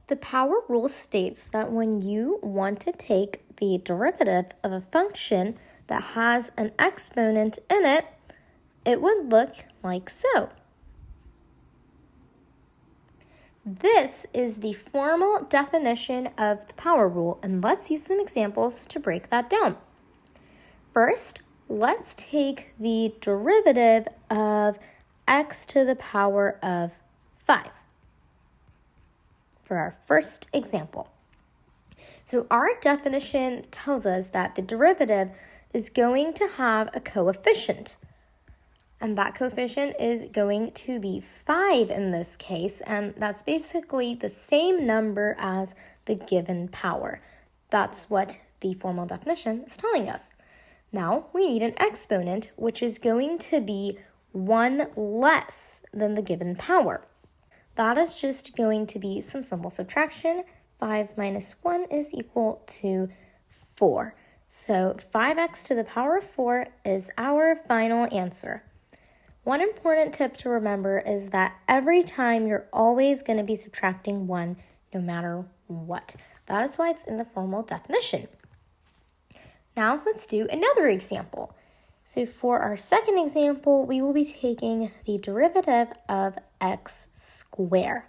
The power rule states that when you want to take the derivative of a function that has an exponent in it, it would look like so. This is the formal definition of the power rule, and let's use some examples to break that down. First, let's take the derivative of x to the power of 5 for our first example. So our definition tells us that the derivative is going to have a coefficient, and that coefficient is going to be 5 in this case, and that's basically the same number as the given power. That's what the formal definition is telling us. Now we need an exponent, which is going to be 1 less than the given power. That is just going to be some simple subtraction. 5 minus 1 is equal to 4. So 5x to the power of 4 is our final answer. One important tip to remember is that every time you're always going to be subtracting 1 no matter what. That is why it's in the formal definition. Now let's do another example. So for our second example, we will be taking the derivative of x squared.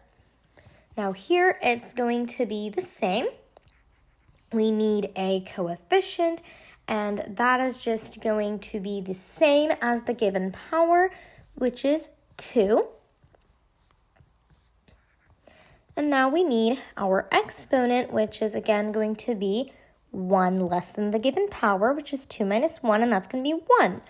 Now here it's going to be the same. We need a coefficient, and that is just going to be the same as the given power, which is 2. And now we need our exponent, which is again going to be 1 less than the given power, which is 2 minus 1, and that's going to be 1.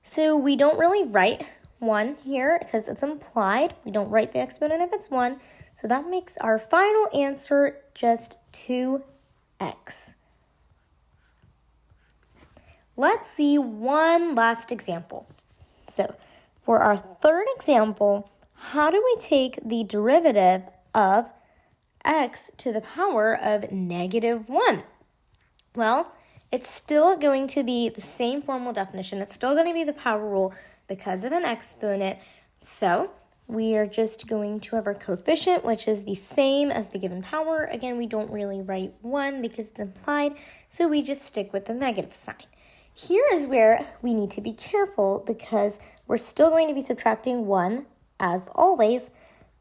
So we don't really write 1 here because it's implied. We don't write the exponent if it's 1. So that makes our final answer just 2x. Let's see one last example. So for our third example, how do we take the derivative of x to the power of negative 1? Well, it's still going to be the same formal definition. It's still going to be the power rule because of an exponent. So we are just going to have our coefficient, which is the same as the given power. Again, we don't really write 1 because it's implied, so we just stick with the negative sign. Here is where we need to be careful because we're still going to be subtracting 1 as always.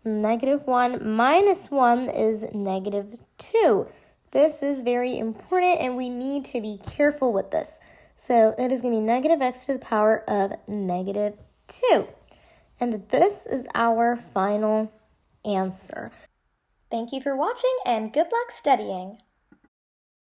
Negative 1 minus 1 is negative 2. This is very important, and we need to be careful with this. So it is going to be negative x to the power of negative 2. And this is our final answer. Thank you for watching, and good luck studying.